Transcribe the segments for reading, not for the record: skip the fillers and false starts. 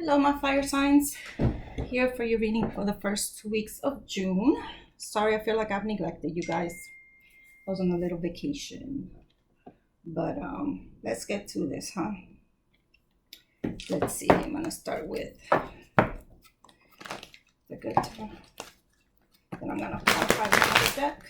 Hello, my fire signs. Here for your reading for the first 2 weeks of June. Sorry, I feel like I've neglected you guys. I was on a little vacation. But let's get to this, huh? Let's see. I'm gonna start with the good time. Then I'm gonna qualify with another deck.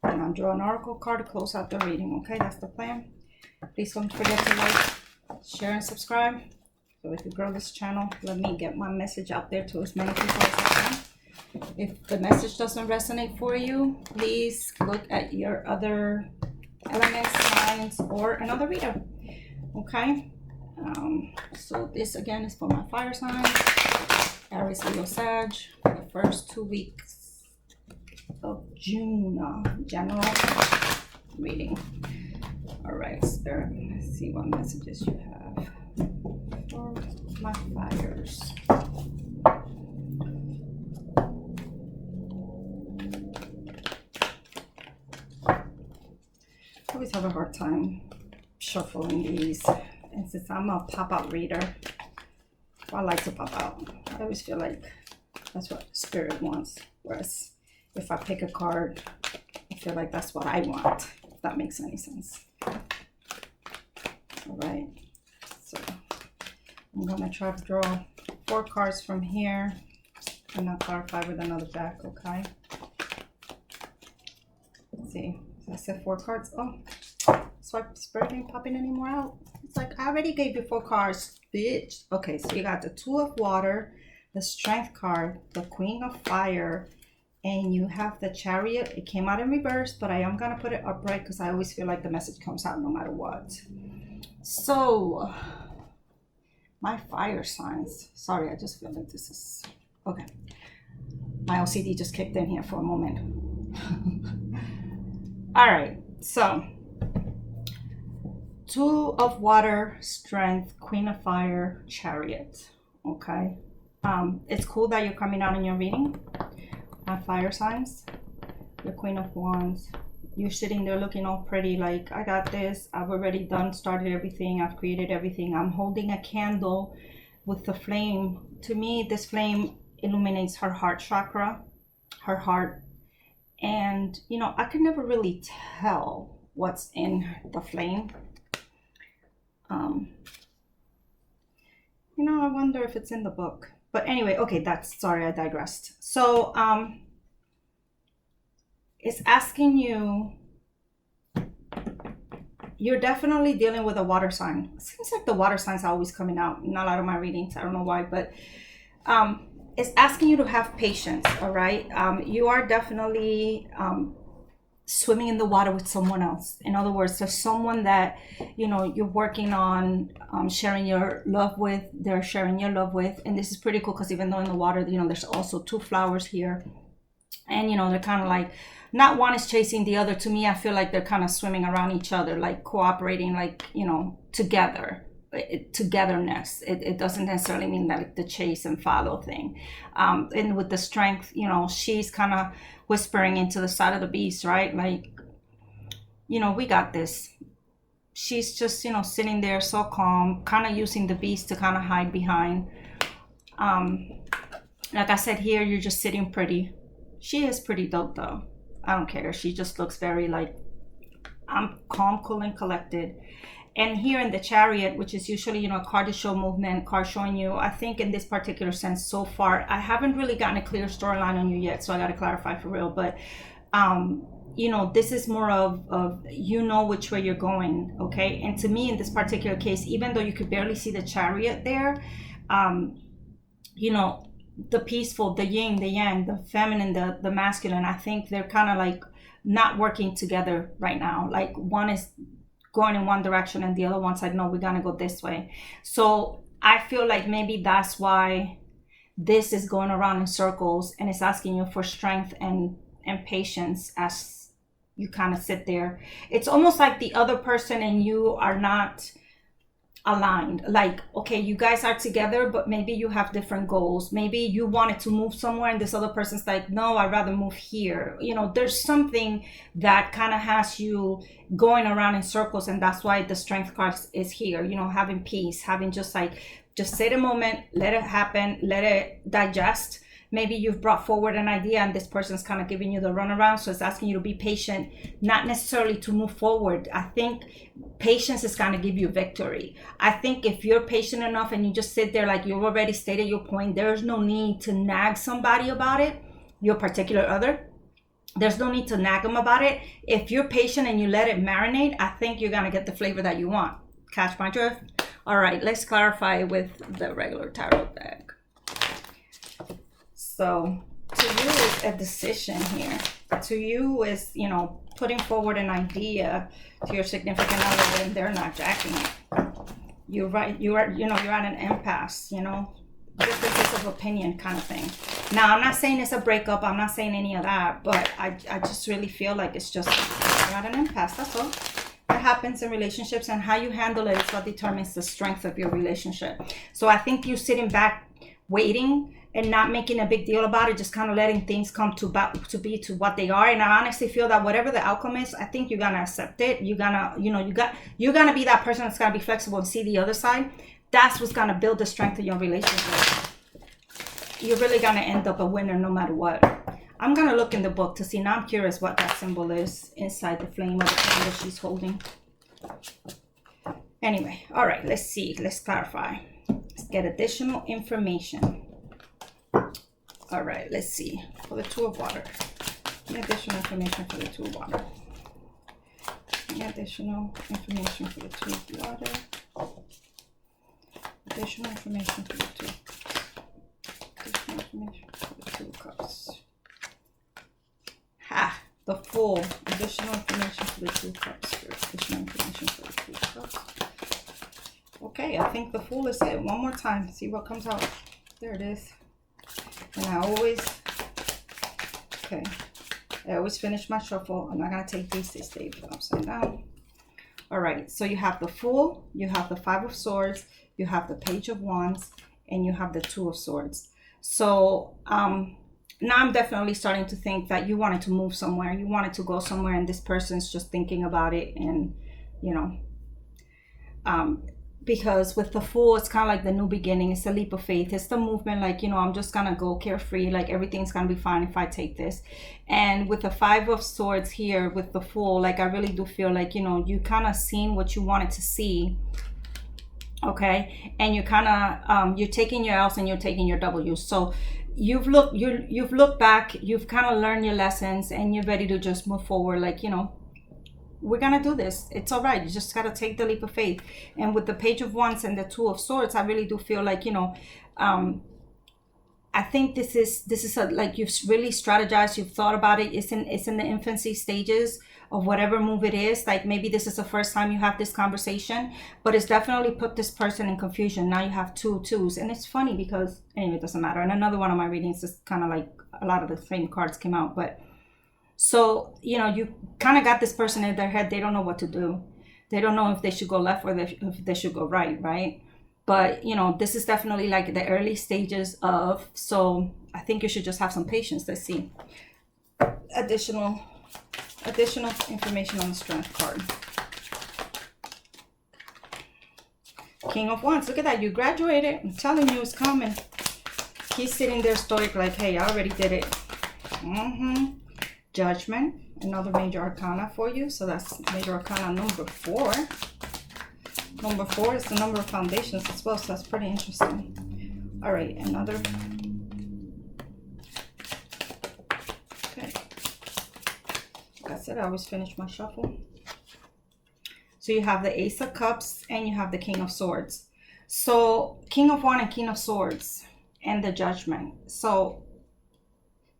And I'll draw an oracle card to close out the reading. Okay, that's the plan. Please don't forget to like, share, and subscribe. So if you grow this channel, let me get my message out there to as many people as I can. If the message doesn't resonate for you, please look at your other elements, signs, or another reader. Okay? So this again is for my fire signs. Aries, Leo, Sag. For the first 2 weeks of June. General reading. Alright, Spirit. Let's see what messages you have for my fires. I always have a hard time shuffling these. And since I'm a pop-out reader, I like to pop out. I always feel like that's what Spirit wants. Whereas if I pick a card, I feel like that's what I want, if that makes any sense. All right, so I'm gonna try to draw 4 cards from here and I'll clarify with another deck, okay? Let's see, so I said 4 cards. Oh, swipe Spirit ain't popping anymore out. It's like, I already gave you 4 cards, bitch. Okay, so you got the 2 of Water, the Strength card, the Queen of Fire, and you have the Chariot. It came out in reverse, but I am gonna put it upright because I always feel like the message comes out no matter what. So, my fire signs. Sorry, I just feel like this is... Okay. My OCD just kicked in here for a moment. All right, so 2 of Water, Strength, Queen of Fire, Chariot. Okay. It's cool that you're coming out in your reading. My fire signs. The Queen of Wands. You're sitting there looking all pretty like, I got this. I've already started everything. I've created everything. I'm holding a candle with the flame. To me, this flame illuminates her heart chakra, her heart. And, you know, I can never really tell what's in the flame. You know, I wonder if it's in the book. But anyway, okay, sorry, I digressed. So, it's asking you, you're definitely dealing with a water sign. It seems like the water signs are always coming out in a lot of my readings. I don't know why, but it's asking you to have patience, all right? You are definitely swimming in the water with someone else. In other words, there's someone that, you know, you're working on sharing your love with, they're sharing your love with. And this is pretty cool because even though in the water, you know, there's also 2 flowers here. And, you know, they're kind of like, not one is chasing the other. To me, I feel like they're kind of swimming around each other, like cooperating, like, you know, together. Togetherness. It doesn't necessarily mean that the chase and follow thing. And with the Strength, you know, she's kind of whispering into the side of the beast, right? Like, you know, we got this. She's just, you know, sitting there so calm, kind of using the beast to kind of hide behind. Like I said, here, you're just sitting pretty. She is pretty dope, though. I don't care. She just looks very like, I'm calm, cool, and collected. And here in the Chariot, which is usually, you know, a card to show movement, card showing you, I think in this particular sense so far, I haven't really gotten a clear storyline on you yet, so I got to clarify for real. But, you know, this is more of you know which way you're going, okay? And to me, in this particular case, even though you could barely see the Chariot there, you know, the peaceful, the yin, the yang, the feminine, the masculine, I think they're kind of like not working together right now. Like one is going in one direction and the other one's like, no, we're gonna go this way. So I feel like maybe that's why this is going around in circles and it's asking you for strength and patience as you kind of sit there. It's almost like the other person and you are not aligned. Like, okay, you guys are together, but maybe you have different goals. Maybe you wanted to move somewhere and this other person's like, no, I'd rather move here. You know, there's something that kind of has you going around in circles, and that's why the strength card is here. You know, having peace, having just like, just sit a moment, let it happen, let it digest. Maybe you've brought forward an idea and this person's kind of giving you the runaround. So it's asking you to be patient, not necessarily to move forward. I think patience is going to give you victory. I think if you're patient enough and you just sit there like you've already stated your point, there's no need to nag somebody about it, your particular other. There's no need to nag them about it. If you're patient and you let it marinate, I think you're going to get the flavor that you want. Catch my drift? All right, let's clarify with the regular tarot deck. So to you is a decision here. To you is, you know, putting forward an idea to your significant other and they're not jacking it. You're right. You're at an impasse, you know, differences of opinion kind of thing. Now, I'm not saying it's a breakup. I'm not saying any of that, but I just really feel like it's just, you're at an impasse. That's all. What happens in relationships and how you handle it is what determines the strength of your relationship. So I think you sitting back, waiting, and not making a big deal about it, just kind of letting things come to be to what they are. And I honestly feel that whatever the outcome is, I think you're gonna accept it. You're gonna, you know, you're gonna be that person that's gonna be flexible and see the other side. That's what's gonna build the strength of your relationship. You're really gonna end up a winner no matter what. I'm gonna look in the book to see. Now I'm curious what that symbol is inside the flame of the candle she's holding. Anyway, all right, let's see. Let's clarify. Let's get additional information. All right, let's see. For the Two of Water. Any additional information for the Two of Water? Any additional information for the Two of Water? Additional information for the Two. Additional information for the Two of Cups. Ha! The Fool. Additional information for the Two of Cups. Additional information for the Two of Cups. Okay, I think the Fool is it. One more time. See what comes out. There it is. And I always finish my shuffle. I'm not going to take these. They stay upside down. All right. So you have the Fool. You have the Five of Swords. You have the Page of Wands. And you have the Two of Swords. So now I'm definitely starting to think that you wanted to move somewhere. You wanted to go somewhere. And this person's just thinking about it. And, you know, because with the Fool, it's kind of like the new beginning. It's a leap of faith. It's the movement, like, you know, I'm just gonna go carefree, like everything's gonna be fine if I take this. And with the Five of Swords here with the Fool, like I really do feel like, you know, you kind of seen what you wanted to see, okay? And you kind of you're taking your L's and you're taking your W's. So you've looked back, you've kind of learned your lessons, and you're ready to just move forward, like, you know, we're gonna do this. It's all right. You just gotta take the leap of faith. And with the Page of Wands and the Two of Swords, I really do feel like, you know, I think this is like you've really strategized. You've thought about it. It's in the infancy stages of whatever move it is. Like maybe this is the first time you have this conversation, but it's definitely put this person in confusion. Now you have two twos, and it's funny because anyway, it doesn't matter. And another one of my readings is kind of like a lot of the same cards came out, but. So, you know, you kind of got this person in their head. They don't know what to do. They don't know if they should go left or if they should go right? But, you know, this is definitely like the early stages of, so I think you should just have some patience. Let's see. Additional information on the Strength card. King of Wands. Look at that. You graduated. I'm telling you, it's coming. He's sitting there stoic like, hey, I already did it. Judgment, another major arcana for you. So that's major arcana number 4. Number 4 is the number of foundations as well. So that's pretty interesting. All right, another. Okay. Like I said, I always finish my shuffle. So you have the Ace of Cups and you have the King of Swords. So King of Wands and King of Swords and the Judgment. So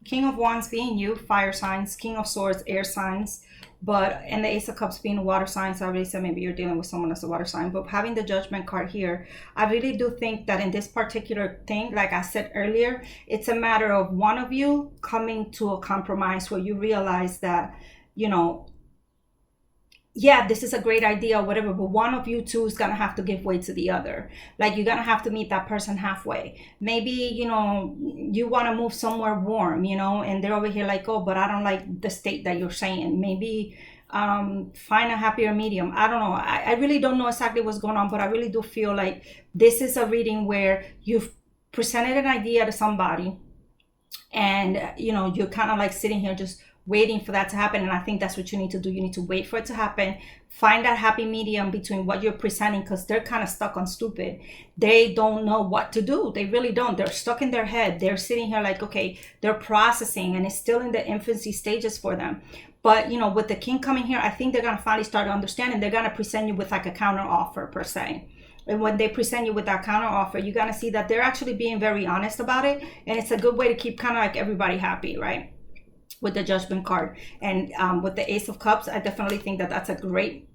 King of Wands being you, fire signs, King of Swords, air signs, and the Ace of Cups being water signs. I already said maybe you're dealing with someone that's a water sign, but having the Judgment card here, I really do think that in this particular thing, like I said earlier, it's a matter of one of you coming to a compromise where you realize that, you know, yeah, this is a great idea or whatever, but one of you two is gonna have to give way to the other. Like you're gonna have to meet that person halfway. Maybe, you know, you want to move somewhere warm, you know, and they're over here like, oh, but I don't like the state that you're saying. Maybe find a happier medium. I don't know. I really don't know exactly what's going on, but I really do feel like this is a reading where you've presented an idea to somebody, and you know, you're kind of like sitting here just waiting for that to happen. And I think that's what you need to do. You need to wait for it to happen, find that happy medium between what you're presenting, because they're kind of stuck on stupid. They don't know what to do. They really don't. They're stuck in their head. They're sitting here like, okay, they're processing, and it's still in the infancy stages for them. But you know, with the king coming here, I think they're going to finally start to understand, and they're going to present you with like a counter offer per se. And when they present you with that counter offer, you're going to see that they're actually being very honest about it. And it's a good way to keep kind of like everybody happy, right? With the Judgment card. And with the Ace of Cups, I definitely think that that's a great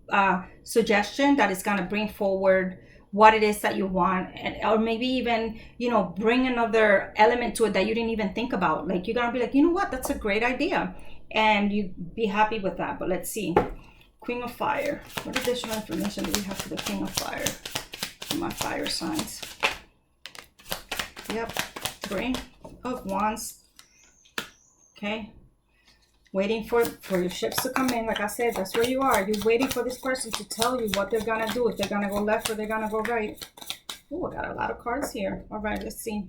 suggestion that is going to bring forward what it is that you want. And, or maybe even, you know, bring another element to it that you didn't even think about. Like you're going to be like, you know what, that's a great idea. And you be happy with that. But let's see. Queen of Fire. What additional information do we have for the King of Fire? My fire signs. Yep. Three of Wands. Okay. Waiting for your ships to come in. Like I said, that's where you are. You're waiting for this person to tell you what they're going to do. If they're going to go left or they're going to go right. Oh, I got a lot of cards here. All right, let's see.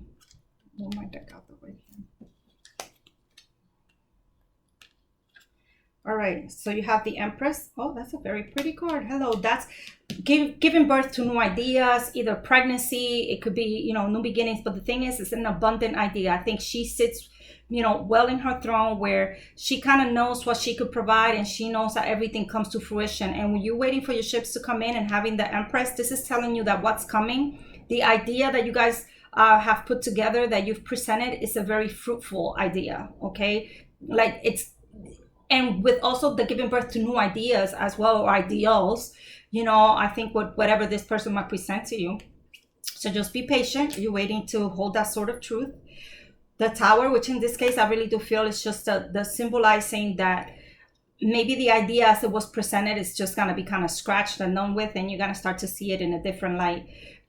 Move my deck out the way here. All right, so you have the Empress. Oh, that's a very pretty card. Hello, that's giving birth to new ideas, either pregnancy, it could be, you know, new beginnings. But the thing is, it's an abundant idea. I think she sits, you know, well in her throne, where she kind of knows what she could provide, and she knows that everything comes to fruition. And when you're waiting for your ships to come in and having the Empress, this is telling you that what's coming, the idea that you guys have put together, that you've presented, is a very fruitful idea. Okay, like it's, and with also the giving birth to new ideas as well, or ideals, you know, I think whatever this person might present to you. So just be patient. You're waiting to hold that sort of truth. The Tower, which in this case, I really do feel is just the symbolizing that maybe the idea as it was presented is just going to be kind of scratched and done with, and you're going to start to see it in a different light.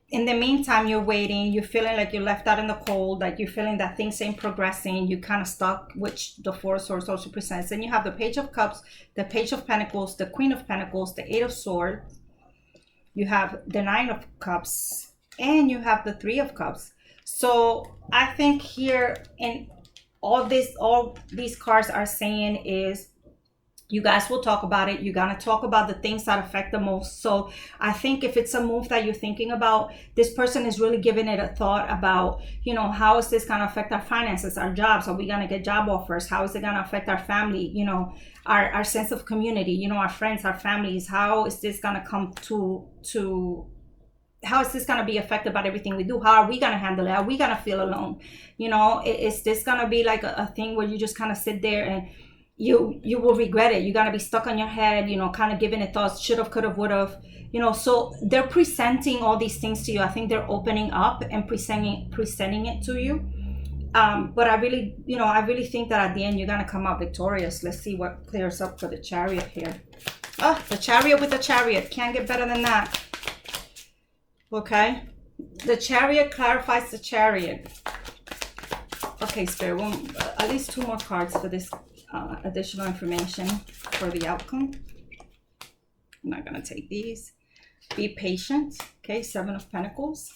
In the meantime, you're waiting, you're feeling like you're left out in the cold, like you're feeling that things ain't progressing, you're kind of stuck, which the Four of Swords also presents. And you have the Page of Cups, the Page of Pentacles, the Queen of Pentacles, the Eight of Swords, you have the Nine of Cups, and you have the Three of Cups. So I think here in all these cards are saying is, you guys will talk about it. You're going to talk about the things that affect the most. So I think if it's a move that you're thinking about, this person is really giving it a thought about, you know, how is this going to affect our finances, our jobs? Are we going to get job offers? How is it going to affect our family? You know, our sense of community, you know, our friends, our families. How is this going to come to how is this going to be affected by everything we do? How are we going to handle it? Are we going to feel alone? You know, is this going to be like a thing where you just kind of sit there and you will regret it? You're going to be stuck on your head, you know, kind of giving it thoughts, should have, could have, would have, you know. So they're presenting all these things to you. I think they're opening up and presenting it to you. But I really, you know, I really think that at the end, you're going to come out victorious. Let's see what clears up for the Chariot here. Oh, the Chariot with the Chariot. Can't get better than that. Okay. The Chariot clarifies the Chariot. Okay, Spirit, at least two more cards for this additional information for the outcome. I'm not going to take these. Be patient. Okay, Seven of Pentacles.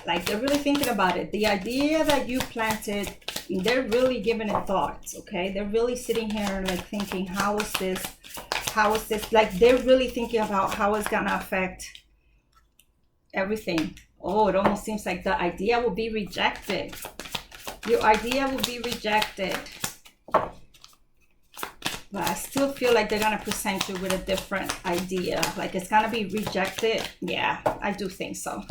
Like they're really thinking about it. The idea that you planted, they're really giving it thoughts. Okay, they're really sitting here like thinking, how is this? How is this? Like they're really thinking about how it's going to affect everything. Oh, it almost seems like the idea will be rejected. Your idea will be rejected. But I still feel like they're going to present you with a different idea. Like it's going to be rejected. Yeah, I do think so.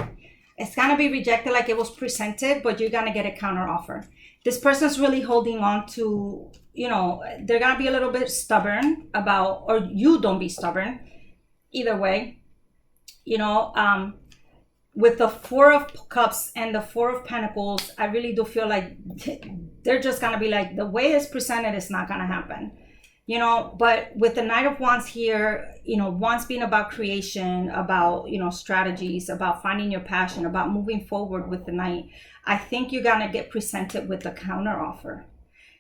It's going to be rejected like it was presented, but you're going to get a counter offer. This person's really holding on to, you know, they're going to be a little bit stubborn about, or you don't be stubborn. Either way, you know, with the Four of Cups and the Four of Pentacles, I really do feel like they're just going to be like, the way it's presented is not going to happen. you know. But with the Knight of Wands here, you know, Wands being about creation, about, you know, strategies, about finding your passion, about moving forward with the Knight, I think you're gonna get presented with a counter offer.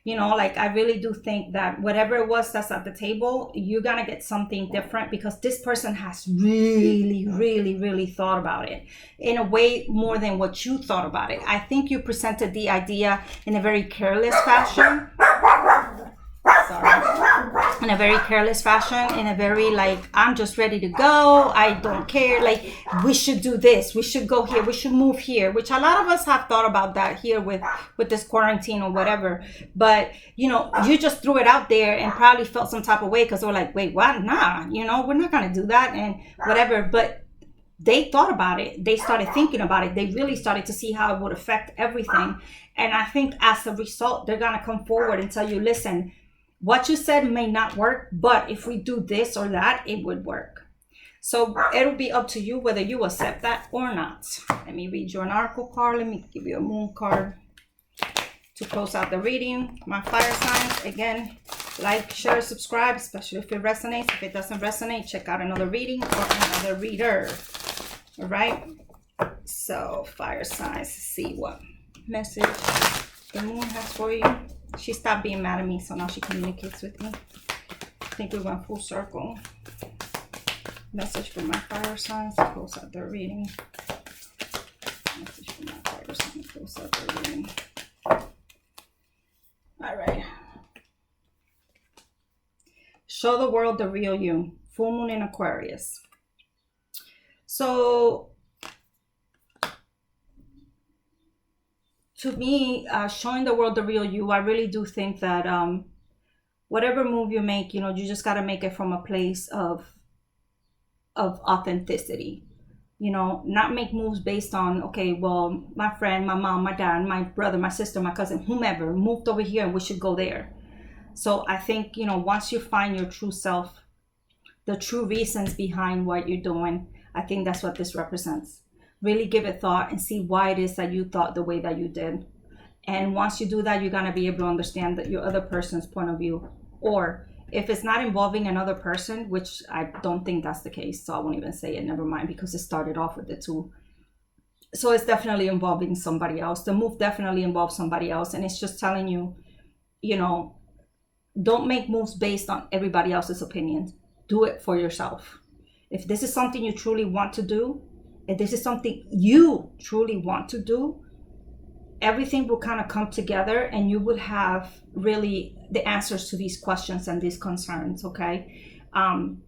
You know, like, I really do think that whatever it was that's at the table, you're gonna get something different, because this person has really, really, really thought about it in a way more than what you thought about it. I think you presented the idea in a very careless fashion. Sorry. In a very careless fashion, in a very like, I'm just ready to go, I don't care, like, we should do this, we should go here, we should move here, which a lot of us have thought about that here with this quarantine or whatever. But, you know, you just threw it out there and probably felt some type of way, because they were like, wait, what? Nah, you know, we're not gonna do that and whatever. But they thought about it, they started thinking about it, they really started to see how it would affect everything. And I think as a result, they're gonna come forward and tell you, listen, what you said may not work, but if we do this or that, it would work. So it'll be up to you whether you accept that or not. Let me read you an oracle card. Let me give you a moon card to close out the reading. My fire signs, again, like, share, subscribe, especially if it resonates. If it doesn't resonate, check out another reading or another reader. All right. So fire signs, let's see what message the moon has for you. She stopped being mad at me, so now she communicates with me. I think we went full circle. Message for my fire signs to close out their reading. Message for my fire signs to close out their reading. All right. Show the world the real you. Full moon in Aquarius. So, to me, showing the world the real you, I really do think that whatever move you make, you know, you just got to make it from a place of authenticity. You know, not make moves based on, okay, well, my friend, my mom, my dad, my brother, my sister, my cousin, whomever moved over here and we should go there. So I think, you know, once you find your true self, the true reasons behind what you're doing, I think that's what this represents. Really give it thought and see why it is that you thought the way that you did. And once you do that, you're going to be able to understand that your other person's point of view. Or if it's not involving another person, which I don't think that's the case, so I won't even say it, never mind, because it started off with the two. So it's definitely involving somebody else. The move definitely involves somebody else. And it's just telling you, you know, don't make moves based on everybody else's opinions. Do it for yourself. If this is something you truly want to do, if this is something you truly want to do, everything will kind of come together and you would have really the answers to these questions and these concerns, okay? And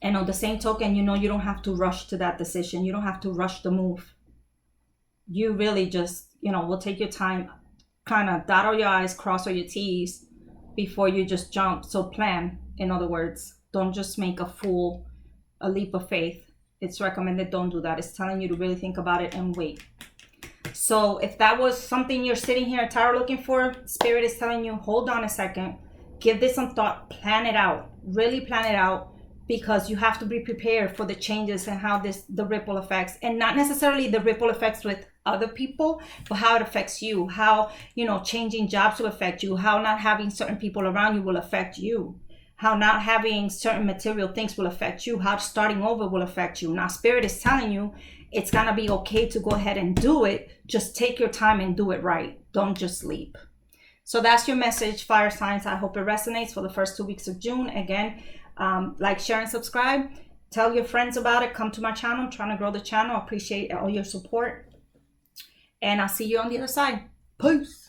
on the same token, you know, you don't have to rush to that decision. You don't have to rush the move. You really just, you know, will take your time, kind of dot all your I's, cross all your T's before you just jump. So plan, in other words, don't just make a leap of faith. It's recommended don't do that. It's telling you to really think about it and wait. So if that was something you're sitting here at tarot looking for, Spirit is telling you, hold on a second, give this some thought, plan it out, really plan it out, because you have to be prepared for the changes and how the ripple effects, and not necessarily the ripple effects with other people, but how it affects you, how, you know, changing jobs will affect you, how not having certain people around you will affect you, how not having certain material things will affect you, how starting over will affect you. Now, Spirit is telling you it's going to be okay to go ahead and do it. Just take your time and do it right. Don't just leap. So that's your message, fire signs. I hope it resonates for the first 2 weeks of June. Again, like, share, and subscribe. Tell your friends about it. Come to my channel. I'm trying to grow the channel. I appreciate all your support. And I'll see you on the other side. Peace.